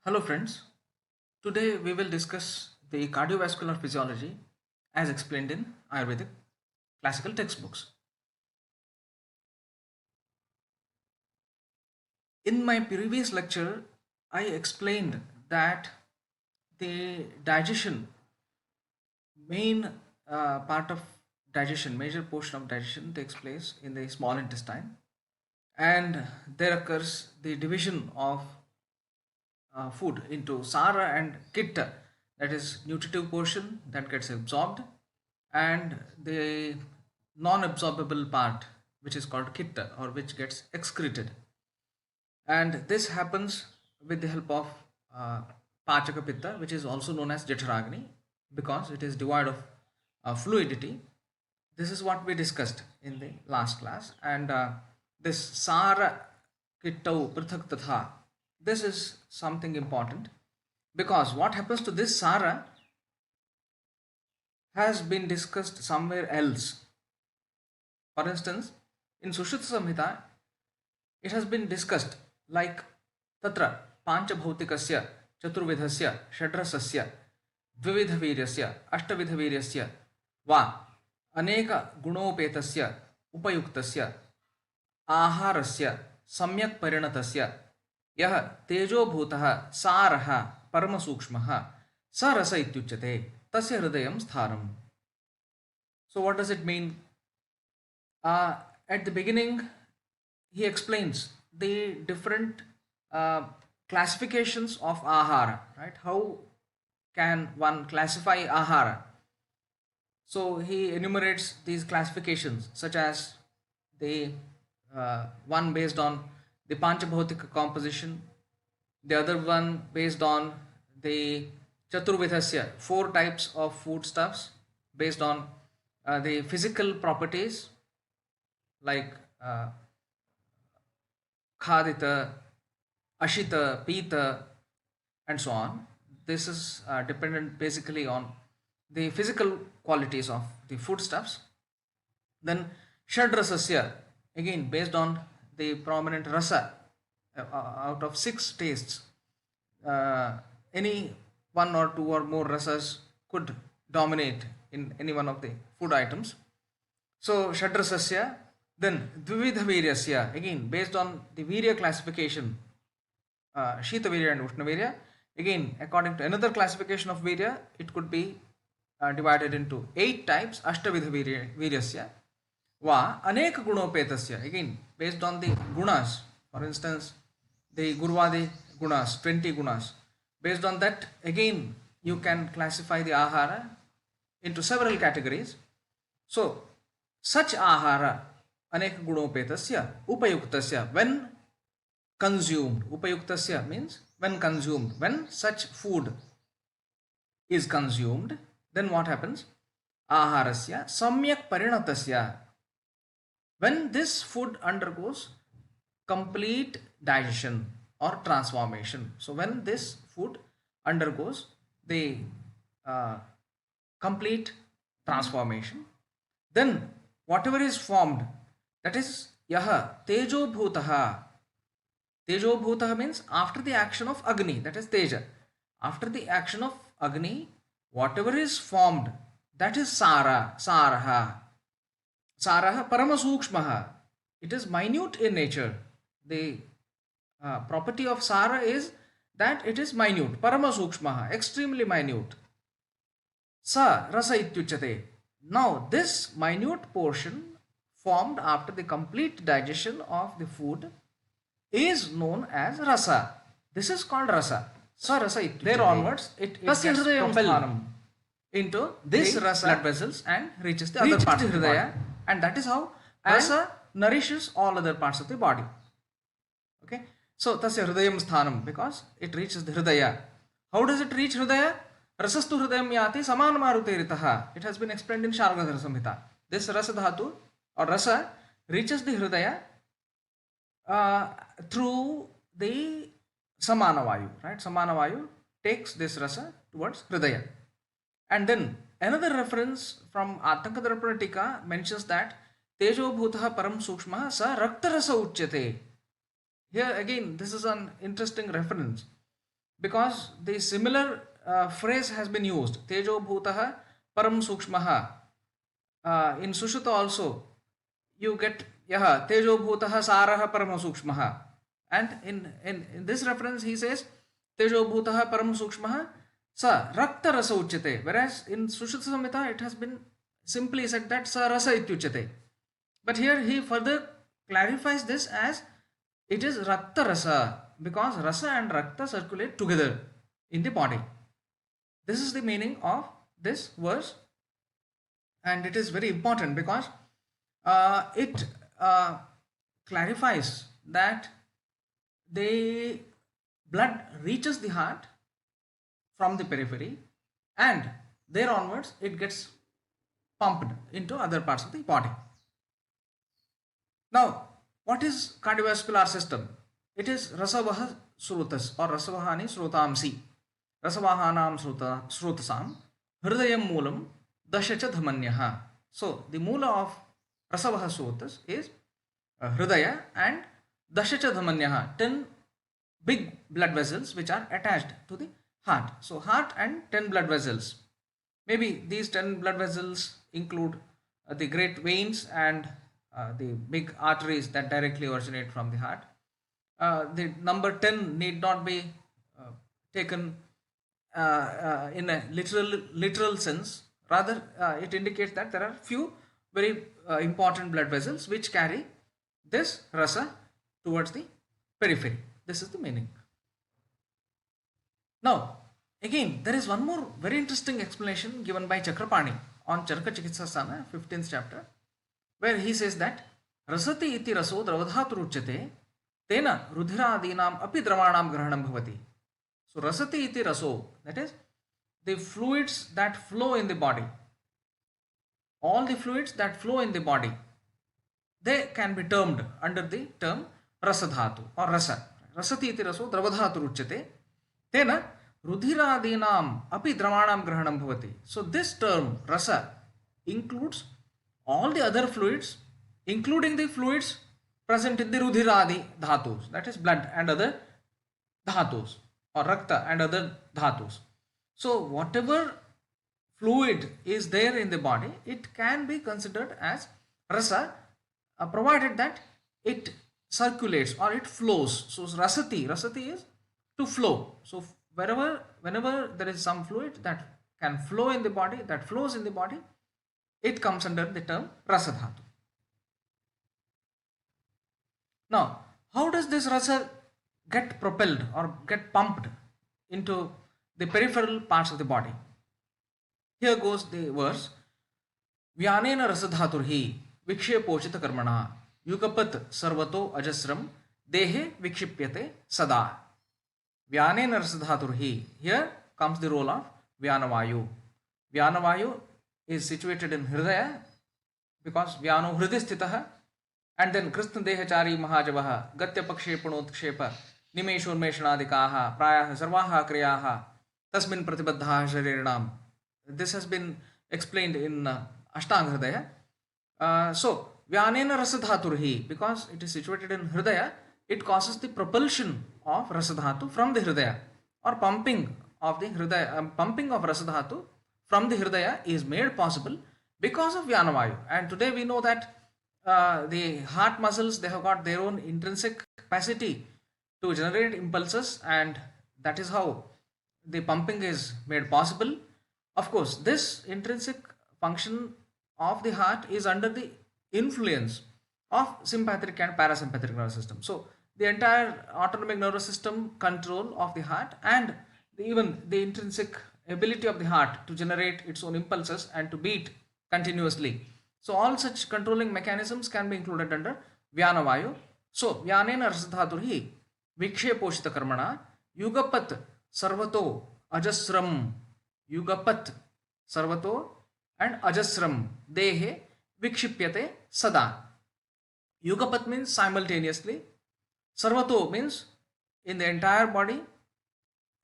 Hello friends, today we will discuss the cardiovascular physiology as explained in Ayurvedic classical textbooks. In my previous lecture, I explained that the digestion, main part of digestion, major portion of digestion takes place in the small intestine, and there occurs the division of food into Sara and Kitta, that is nutritive portion that gets absorbed, and the non-absorbable part which is called Kitta or which gets excreted. And this happens with the help of uh, Pachaka Pitta, which is also known as Jatharagni, because it is devoid of fluidity. This is what we discussed in the last class. And this Sara Kittau Prithak Tatha, this is something important because what happens to this Sara has been discussed somewhere else. For instance, in Sushruta Samhita, it has been discussed like Tatra Panchabhautikasya Chaturvidhasya Shadrasasya Dvividhaviryasya Ashtavidhaviryasya Va Aneka Gunopetasya Upayuktasya आहारस्य सम्यक् परिणतस्य यः तेजोभूतः सारः परमसूक्ष्मः स रस इत्युच्यते तस्य हृदयं स्थानम्. So what does it mean? At the beginning he explains the different uh, classifications of ahara, right? How can one classify ahara? So he enumerates these classifications such as the one based on the Panchabhautika composition, the other one based on the Chaturvidhasya, four types of foodstuffs based on the physical properties like Khadita, Ashita, Pita, and so on. This is dependent basically on the physical qualities of the foodstuffs. Then Shadrasasya, again based on the prominent rasa, out of six tastes, any one or two or more rasas could dominate in any one of the food items. So Shadrasasya, then Dvividha Viryasya, again based on the Virya classification, Shita Virya and Ushna Virya, again according to another classification of Virya, it could be divided into 8 types, Ashtavidha Viryasya. Va Aneka Gunopetasya, again based on the gunas, for instance, the Gurvadi gunas, 20 gunas. Based on that, again you can classify the ahara into several categories. So, such ahara, Aneka Gunopetasya, Upayuktasya, when consumed, Upayuktasya means when consumed, when such food is consumed, then what happens? Aharasya Samyak Parinatasya, when this food undergoes complete digestion or transformation. So when this food undergoes the uh, complete transformation, then whatever is formed, that is yaha tejo bhutaha. Tejo bhutaha means after the action of agni, that is teja. After the action of agni, whatever is formed, that is saraha. Sarah Paramasukshmaha. It is minute in nature. The property of Sara is that it is minute. Paramasukshmaha, extremely minute. Sa rasa ityuchate. Now this minute portion formed after the complete digestion of the food is known as rasa. This is called rasa. Sa rasa ityuchate. There onwards it gets propelled into this rasa blood vessels and reaches the other part of the hridaya, and that is how rasa nourishes all other parts of the body. Okay, so tasya hridayam sthanam, because it reaches the hridaya. How does it reach hridaya? Rasastu hridayam yati saman maruteritaha. It has been explained in Shargadhara Samhita. This rasa dhatu or rasa reaches the hridaya through the samana vayu, right? Samana vayu takes this rasa towards hridaya. And then another reference from Atankadharpana Tika mentions that Tejo Bhutaha Param Sukshma Sa Raktarasa Uchyate. Here again, this is an interesting reference. because the similar phrase has been used. Tejo bhutah param sukshmaha. In Sushruta also, you get yaha tejo bhutah sarah param sukshmaha. And in this reference, he says tejo bhutah param sukshmaha sa rakta rasa uchyate. Whereas in Sushruta Samhita, it has been simply said that sa rasa ityuchyate. But here he further clarifies this as it is rakta rasa, because rasa and rakta circulate together in the body. This is the meaning of this verse, and it is very important because it clarifies that the blood reaches the heart from the periphery, and there onwards it gets pumped into other parts of the body. Now, what is cardiovascular system? It is rasavaha srutas or rasavahani srutamsi. Rasavahanam srutasam hridayam moolam dashacha dhamanyaha. So, the moola of rasavaha srutas is hridaya and dashacha dhamanyaha, 10 big blood vessels which are attached to the heart. So, heart and 10 blood vessels. Maybe these 10 blood vessels include the great veins and the big arteries that directly originate from the heart. The number 10 need not be taken in a literal sense. Rather, it indicates that there are few very important blood vessels which carry this rasa towards the periphery. This is the meaning. Now, again, there is one more very interesting explanation given by Chakrapani on Charaka Chikitsasana, 15th chapter, where he says that rasati iti raso dravadhaturuchyate tena rudhiradinam api dramanam grahanam bhavati. So rasati iti raso, that is the fluids that flow in the body. All the fluids that flow in the body, they can be termed under the term rasadhatu or rasa. Rasati iti raso dravadhaturuchyate tena rudhiradinam api dramanam grahanam bhavati. So this term rasa includes all the other fluids, including the fluids present in the rudhiradi dhatus, that is blood and other dhatus, or rakta and other dhatus. So whatever fluid is there in the body, it can be considered as rasa, provided that it circulates or it flows. So rasati is to flow. So whenever there is some fluid that can flow in the body, that flows in the body, it comes under the term rasadhatu. Now, how does this rasa get propelled or get pumped into the peripheral parts of the body? Here goes the verse. Vyanena rasadhaturhi vikshepochita karmana yugapat sarvato ajasram dehe vikshipyate sada. Vyanena rasadhaturhi. Here comes the role of Vyanavayu. Vyanavayu is situated in Hridaya because Vyano Hridisthitaha, and then Krishna Dehachari Mahajavaha Gatya Pakshepanotkshepa Nimeshurmeshanadikaha Prayaha Sarvaha Kriyaha Tasmin Pratibadhaha Shariranam. This has been explained in Ashtanga Hridaya. So, Vyanena Rasadhaturhi, because it is situated in Hridaya, it causes the propulsion of Rasadhatu from the Hridaya, or pumping of the Hridaya, pumping of Rasadhatu from the Hridaya is made possible because of Vyanavayu. And today we know that the heart muscles, they have got their own intrinsic capacity to generate impulses, and that is how the pumping is made possible. Of course, this intrinsic function of the heart is under the influence of sympathetic and parasympathetic nervous system. So the entire autonomic nervous system control of the heart, and even the intrinsic ability of the heart to generate its own impulses and to beat continuously. So all such controlling mechanisms can be included under Vyanavayu. So Vyanena rasadhaturhi viksheposhita karmana yugapat sarvato ajasram. Yugapat sarvato and ajasram dehe vikshipyate sada. Yugapat means simultaneously. Sarvato means in the entire body.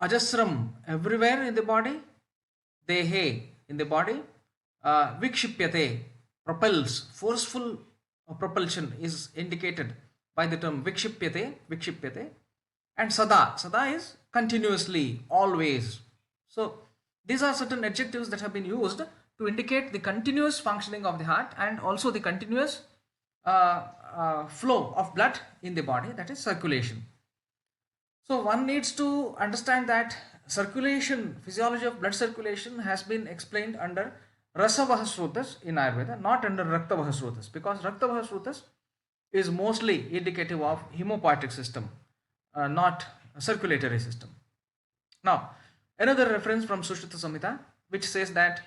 Ajasram everywhere in the body. Dehe in the body. Vikshipyate propels. Forceful propulsion is indicated by the term vikshipyate. Vikshipyate. And sada, sada is continuously, always. So these are certain adjectives that have been used to indicate the continuous functioning of the heart and also the continuous flow of blood in the body, that is circulation. So one needs to understand that circulation, physiology of blood circulation has been explained under Rasavaha Srutas in Ayurveda, not under Raktavaha Srutas, because Raktavaha Srutas is mostly indicative of hemopoietic system, not a circulatory system. Now, another reference from Sushruta Samhita, which says that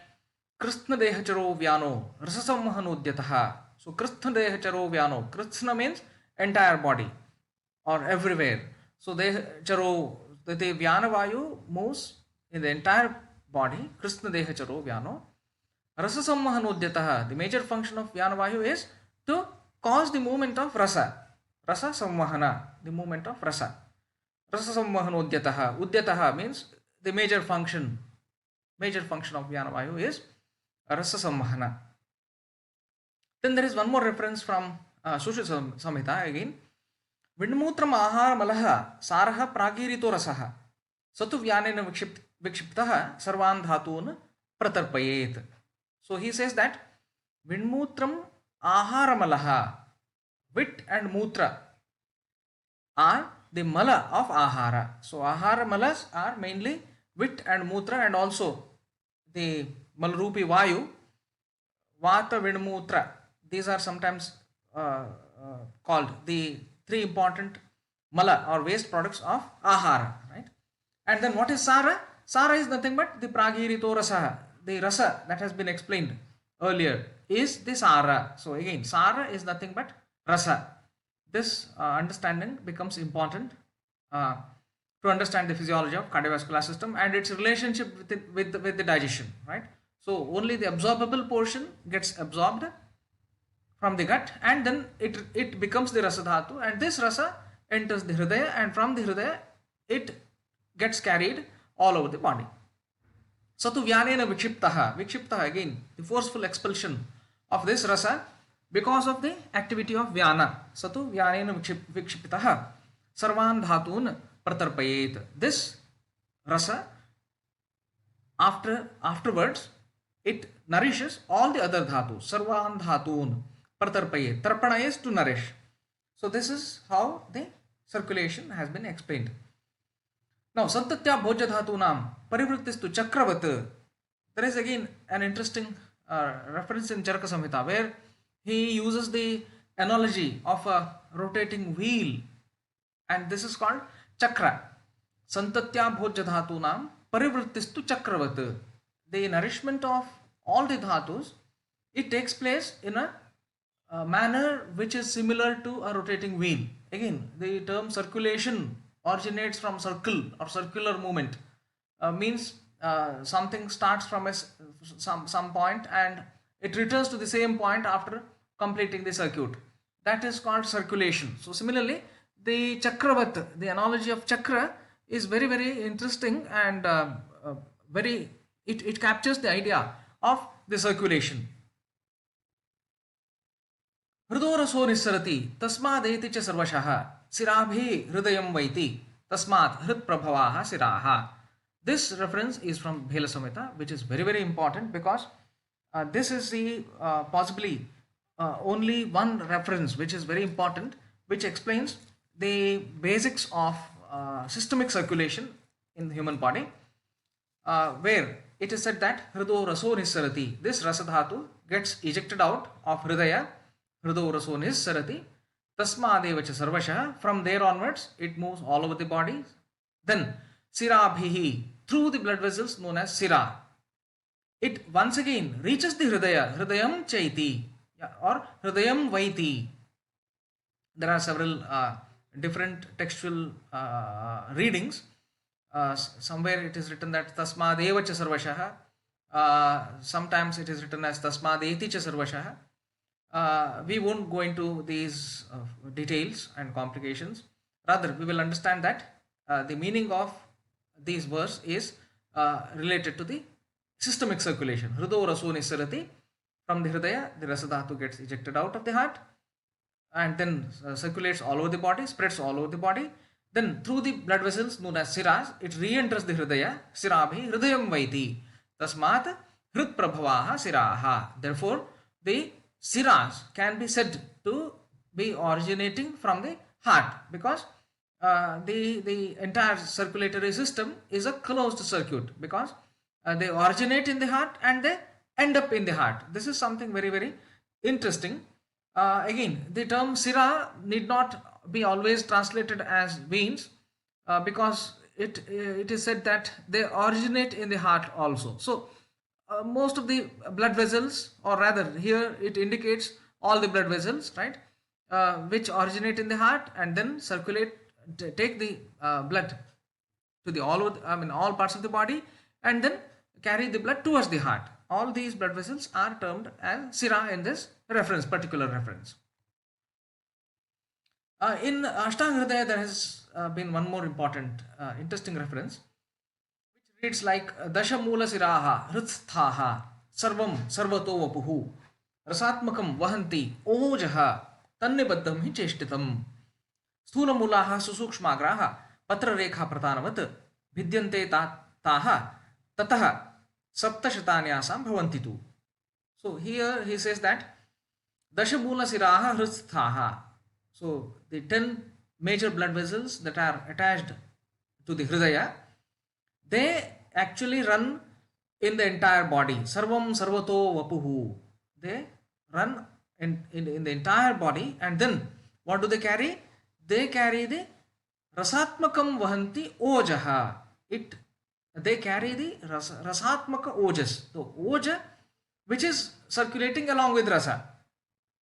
Krishna Dehacharo Vyano Rasasammahanudyataha. So Krishna Dehacharo Vyano. Krishna means entire body or everywhere. So Dehacharo, the Vyana Vayu moves in the entire body. Krishna Dehacharo Vyano. Rasasammahanudyataha. The major function of Vyana Vayu is to cause the movement of rasa. Rasa Sammahana, the movement of rasa. Rasa Sammahanodyataha. Udyataha means the major function of Vyana Vayu is Rasa Sammahana. Then there is one more reference from Sushruta Samhita again. Vidmutram ahara malaha saraha pragirito rasaha satu vyanena vikshiptaha sarvan dhatun pratarpayet. So he says that Vidmutram ahara malaha, vit and mutra are the mala of ahara. So ahara malas are mainly vit and mutra, and also the malrupi vayu, vata, vidmutra. These are sometimes called the three important mala or waste products of ahara, right? And then what is sara? Sara is nothing but the pragirito rasaha, the rasa that has been explained earlier is the sara. So again, sara is nothing but rasa. This understanding becomes important to understand the physiology of cardiovascular system and its relationship with the digestion, right? So only the absorbable portion gets absorbed from the gut, and then it becomes the rasa dhatu, and this rasa enters the hridaya, and from the hridaya it gets carried all over the body. Satu vyanena vikshiptaha. Vikshiptaha, again the forceful expulsion of this rasa because of the activity of vyana. Satu vyanena vikshiptaha sarvan dhatun pratarpayet. This rasa afterwards it nourishes all the other dhatus. Sarvan dhatun pratarpayet. Tarpana is to nourish. So this is how the circulation has been explained. Now, Santatya Bhojya Dhatunam Parivrittistu Chakravat. There is again an interesting reference in Charaka Samhita where he uses the analogy of a rotating wheel, and this is called chakra. Santatya Bhojya Dhatunam Parivrittistu Chakravat. The nourishment of all the dhatus, it takes place in a manner which is similar to a rotating wheel. Again, the term circulation originates from circle or circular movement. Means something starts from some point and it returns to the same point after completing the circuit. That is called circulation. So similarly, the chakravat, the analogy of chakra is very, very interesting, and it captures the idea of the circulation. हृदोरसो निस्सरति तस्मादेति च सर्वशः सिराभि हृदयं वैति तस्मात् हृत्प्रभवाः सिराः. This reference is from Bhela Samhita, which is very, very important because this is the possibly only one reference which is very important, which explains the basics of systemic circulation in the human body, where it is said that Hrido Raso Nissarati, this Rasadhatu gets ejected out of Hridaya, Hrido Raso Nissarati, Tasmadeva cha Sarvashah, from there onwards it moves all over the body. Then Sirabhihi, through the blood vessels known as Sira, it once again reaches the Hridaya, Hridayam Chaiti or Hridayam Vaiti. There are several different textual readings. Somewhere it is written that Tasmadeva cha Sarvashah. Sometimes it is written as Tasmadeti cha Sarvashah. We won't go into these details and complications. Rather, we will understand that the meaning of these verse is related to the systemic circulation. Hrido Raso Nissarati, from the Hridaya, the Rasadhatu gets ejected out of the heart and then circulates all over the body, spreads all over the body. Then through the blood vessels known as siras, it re-enters the hridaya. Sirabhi hridayam vaiti. Tasmat hrid prabhavaha siraha. Therefore, the siras can be said to be originating from the heart, because the entire circulatory system is a closed circuit, because they originate in the heart and they end up in the heart. This is something very, very interesting. Again, the term sira need not be always translated as veins, because it is said that they originate in the heart also. So most of the blood vessels, or rather here it indicates all the blood vessels, right, which originate in the heart and then circulate, take the blood to the all parts of the body, and then carry the blood towards the heart. All these blood vessels are termed as sira in this particular reference. In Ashtanga Hridaya, there has been one more important, interesting reference, which reads like Dasha Mula Siraha Hrithsthaha Sarvam Sarvato Vapuhu Rasatmakam Vahanti Ojaha Tannibaddham Hi Cheshtitam Sthula Mulaha Susukshmagraha Patra Rekha Pratanavat Vidyante Taha Tataha Saptashatanyasam Bhavantitu. So here he says that Dashamula Siraha Hristhaha. So the 10 major blood vessels that are attached to the Hridaya, they actually run in the entire body. Sarvam Sarvato Vapuhu. They run in the entire body, and then what do they carry? They carry the Rasatmakam Vahanti Ojaha. They carry the Rasatmaka Ojas. So Oja, which is circulating along with Rasa.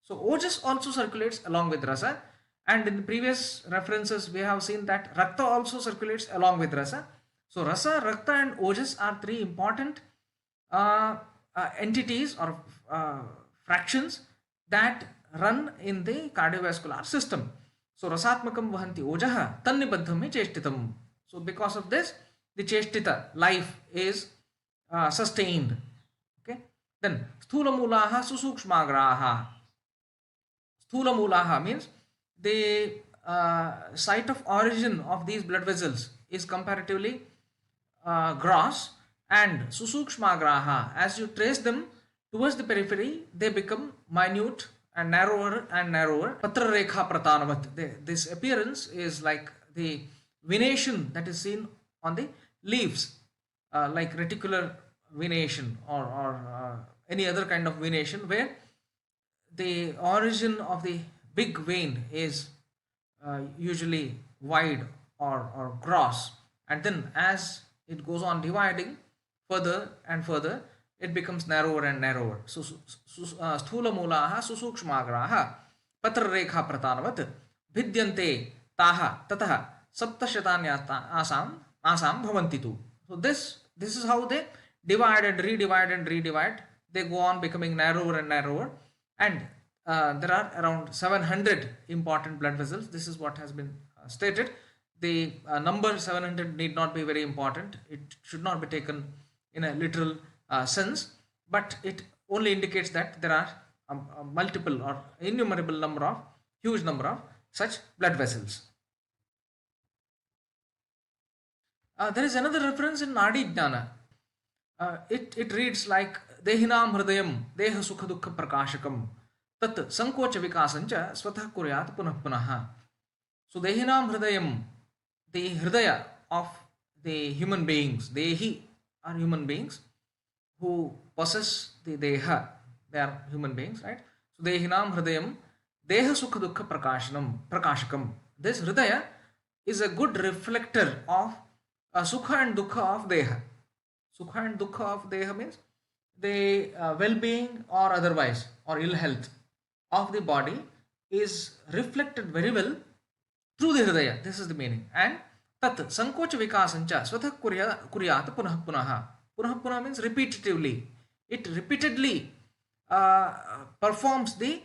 So Ojas also circulates along with Rasa, and in the previous references we have seen that Rakta also circulates along with Rasa. So Rasa, Rakta and Ojas are three important entities or fractions that run in the cardiovascular system. So Rasatmakam Vahanti Ojaha Tannibaddham Cheshtitam. So because of this, the Cheshtita life is sustained. Okay. Then Sthula Mulaha Susukshmagraha. Sthula Mulaha means the site of origin of these blood vessels is comparatively gross, and Susukshmagraha, as you trace them towards the periphery, they become minute and narrower and narrower. Patra Rekha Pratanavat. This appearance is like the venation that is seen on the leaves, like reticular venation or any other kind of venation, where the origin of the big vein is usually wide or gross, and then as it goes on dividing further and further, it becomes narrower and narrower. So Sthula Mulaha Susukshmagraha Patra Rekha Pratanavat Vidyante Taha Tataha Saptashatanya Asam Bhavantitu. So this is how they divide and redivide. They go on becoming narrower and narrower, and there are around 700 important blood vessels. This is what has been stated. The number 700 need not be very important. It should not be taken in a literal sense, but it only indicates that there are a multiple or innumerable huge number of such blood vessels. There is another reference in Nadi Jnana. It reads like Dehinam Hridayam Deha Sukha Dukkha Prakashakam Tat Sankocha Vikasancha Swatha Kuryat Punah Punaha. So Dehinam Hridayam, the Hridaya of the human beings, Dehi are human beings who possess the Deha, they are human beings, right? So Dehinam Hridayam Deha Sukha Dukkha Prakashakam. This Hridaya is a good reflector of Sukha and Dukkha of Deha. Sukha and Dukkha of Deha means the well-being or otherwise or ill health of the body is reflected very well through the Hridaya. This is the meaning. And Tat Sankocha Vikasancha Swatha Kuryat Punah Punaha. Punah Punah means repetitively. It repeatedly performs the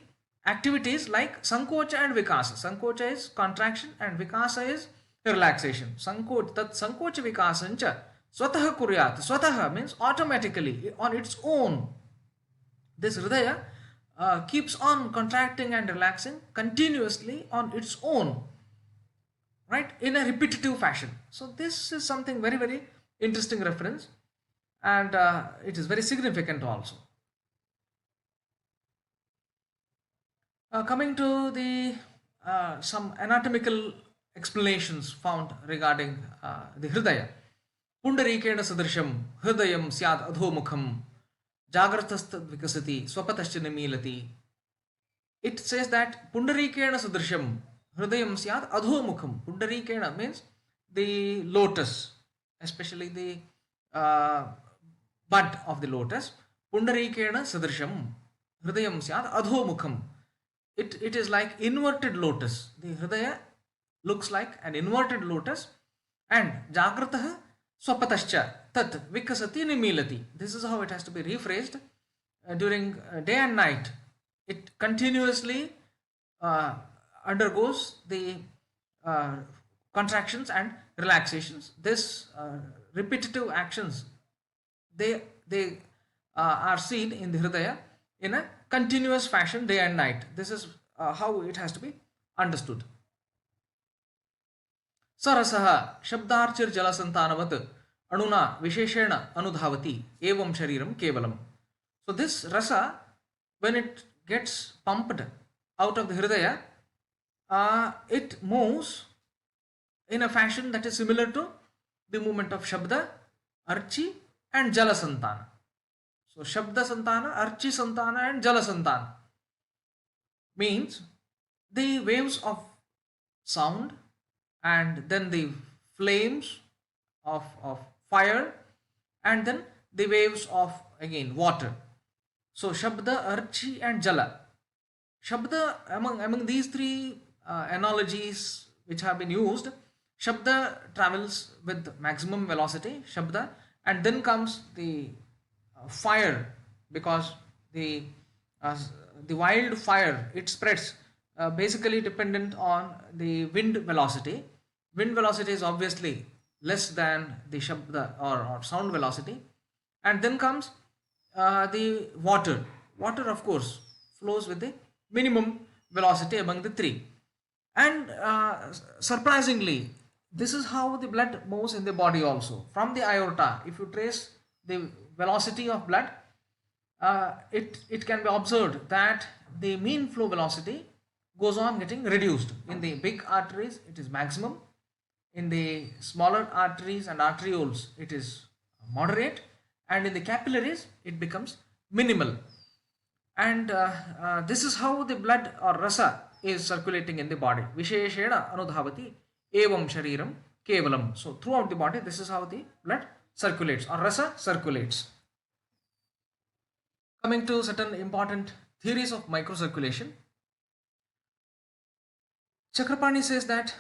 activities like Sankocha and Vikasa. Sankocha is contraction and Vikasa is relaxation. Tat Sankocha Vikasancha Swataha Kuryat. Swataha means automatically, on its own. This Hridaya keeps on contracting and relaxing continuously on its own. right, in a repetitive fashion. So this is something very, very interesting reference, and it is very significant also. Coming to the some anatomical explanations found regarding the hridaya. पुंडरीकेण सदृशं हृदयं स्यात् अधोमुखं जागृतस्तद् विकसति स्वपतश्च निमीलति. It says that Pundarikena Sadrisham Hridayam Syat Adhomukham. Pundarikena means the lotus, especially the bud of the lotus. Pundarikena Sadrisham Hridayam Syat Adhomukham. It is like inverted lotus. The Hridaya looks like an inverted lotus. And Jagrataha Swapatascha Tat Vikasati Nimilati. This is how it has to be rephrased during day and night. It continuously undergoes the contractions and relaxations. This repetitive actions, they are seen in the hridaya in a continuous fashion day and night. This is how it has to be understood. Sarasah shabdarchir jalasantanavad anuna visheshena anudhavati evam shariram kevalam. So this rasa, when it gets pumped out of the hridaya, it moves in a fashion that is similar to the movement of Shabda, Archi and Jala Santana. So Shabda Santana, Archi Santana and Jala Santana means the waves of sound and then the flames of fire and then the waves of again water. So Shabda, Archi and Jala. Shabda, among these three analogies which have been used, Shabda travels with maximum velocity, Shabda, and then comes the fire, because the wild fire, it spreads basically dependent on the wind velocity. Wind velocity is obviously less than the Shabda or sound velocity. And then comes the water. Water, of course, flows with the minimum velocity among the three. And surprisingly, this is how the blood moves in the body also. From the aorta, if you trace the velocity of blood, it can be observed that the mean flow velocity goes on getting reduced. In the big arteries, it is maximum. In the smaller arteries and arterioles, it is moderate. And in the capillaries, it becomes minimal. And this is how the blood or rasa is circulating in the body. Visheshena anudhavati evam shariram kevalam. So throughout the body, this is how the blood circulates or rasa circulates. Coming to certain important theories of microcirculation, Chakrapani says that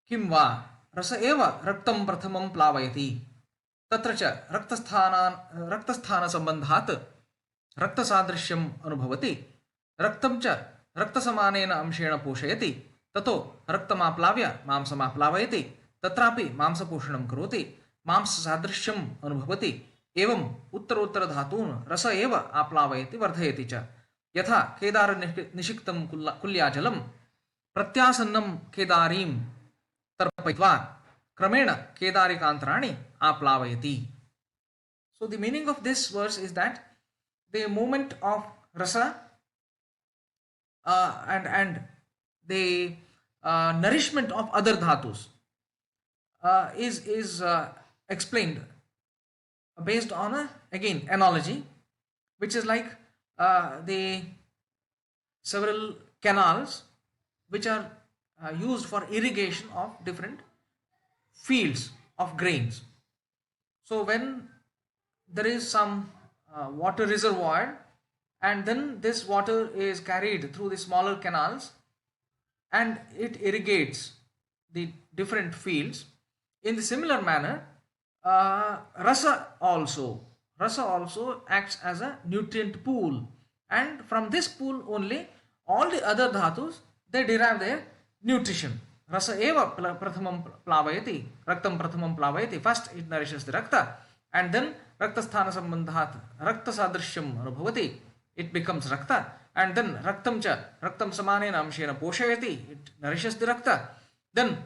kim va rasa eva raktam prathamam plavayati तत्र च रक्तस्थान संबंधात् रक्तसादृश्यम् अनुभवति रक्तं च रक्तसमानेन अंशेन पोषयति ततो रक्तमाप्लाव्य मांसमाप्लावयति तत्रापि मांसपोषणं करोति मांससादृश्यम् अनुभवति एवं उत्तरोत्तरधातून् रस एव आप्लावयति वर्धयति च यथा केदार निषिक्तं कुल्याजलं प्रत्यासन्नं केदारीं तर्पयित्वा क्रमेण केदारिकांतराणि aplavayati. So the meaning of this verse is that the movement of rasa and the nourishment of other dhatus is explained based on a again analogy, which is like the several canals which are used for irrigation of different fields of grains. So when there is some water reservoir and then this water is carried through the smaller canals and it irrigates the different fields, in the similar manner rasa also acts as a nutrient pool, and from this pool only all the other dhatus, they derive their nutrition. Rasa eva prathamam plavayati, raktam prathamam plavayati. First it nourishes the rakta and then rakta sthana sambandhat rakta sadrishyam anubhavati. It becomes rakta and then raktam cha raktam samanena amshena poshayati. It nourishes the rakta. Then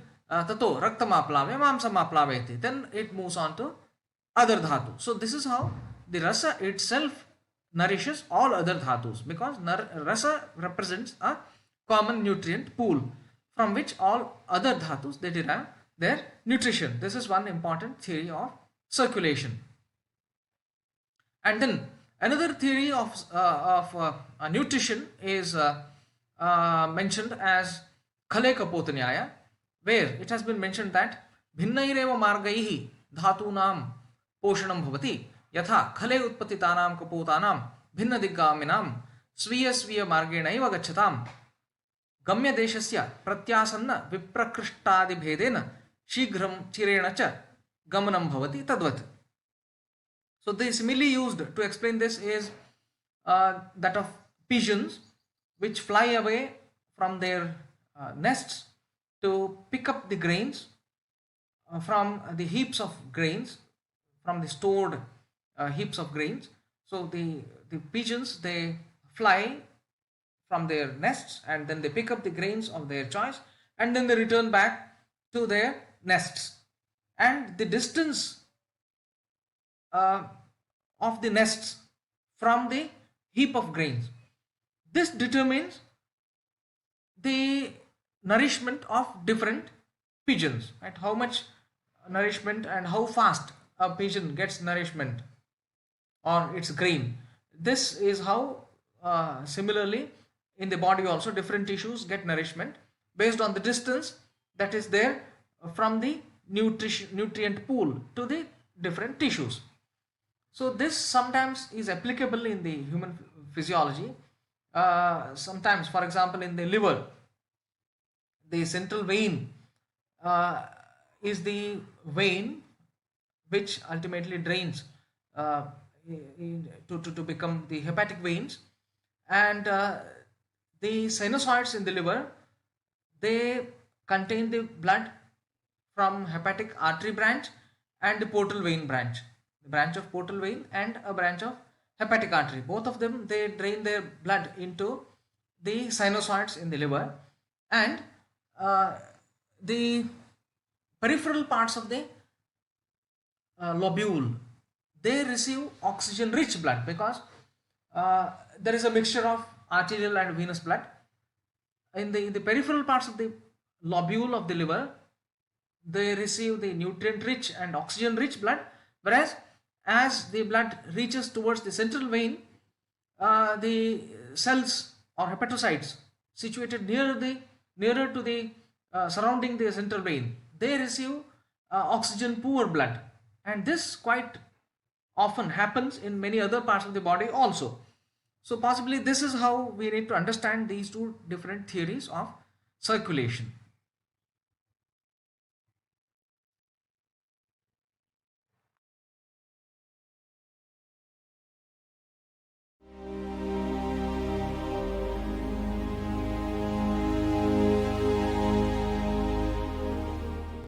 tato raktamaplavya mamsamaplavayati. Then it moves on to other dhatu. So this is how the rasa itself nourishes all other dhatus, because rasa represents a common nutrient pool from which all other dhatus they derive their nutrition. This is one important theory of circulation. And then another theory of nutrition is mentioned as Khale Kapotanyaya, where it has been mentioned that भिन्नैरेव मार्गैः धातूनां पोषणं भवति, यथा खले उत्पत्तितानां कपोतानां भिन्नदिग्गामिनां स्वीय स्वीय मार्गेणैव गच्छतां गम्यदेशस्य प्रत्यासन्न विप्रकृष्टादिभेदेन शीघ्रं चिरेण च गमनं भवति तद्वत्. So the simile used to explain this is that of pigeons which fly away from their nests to pick up the grains from the heaps of grains, from the stored heaps of grains. So the pigeons, they fly from their nests and then they pick up the grains of their choice and then they return back to their nests. And the distance of the nests from the heap of grains, this determines the nourishment of different pigeons, right? How much nourishment and how fast a pigeon gets nourishment or its grain. This is how similarly in the body also different tissues get nourishment based on the distance that is there from the nutrient pool to the different tissues. So this sometimes is applicable in the human physiology. Sometimes, for example, in the liver, the central vein is the vein which ultimately drains to become the hepatic veins, and the sinusoids in the liver, they contain the blood from hepatic artery branch and the portal vein branch, the branch of portal vein and a branch of hepatic artery. Both of them, they drain their blood into the sinusoids in the liver, and the peripheral parts of the lobule, they receive oxygen rich blood because there is a mixture of arterial and venous blood. In the peripheral parts of the lobule of the liver, they receive the nutrient rich and oxygen rich blood, whereas as the blood reaches towards the central vein, the cells or hepatocytes situated nearer to the surrounding the central vein, they receive oxygen poor blood, and this quite often happens in many other parts of the body also. So possibly this is how we need to understand these two different theories of circulation.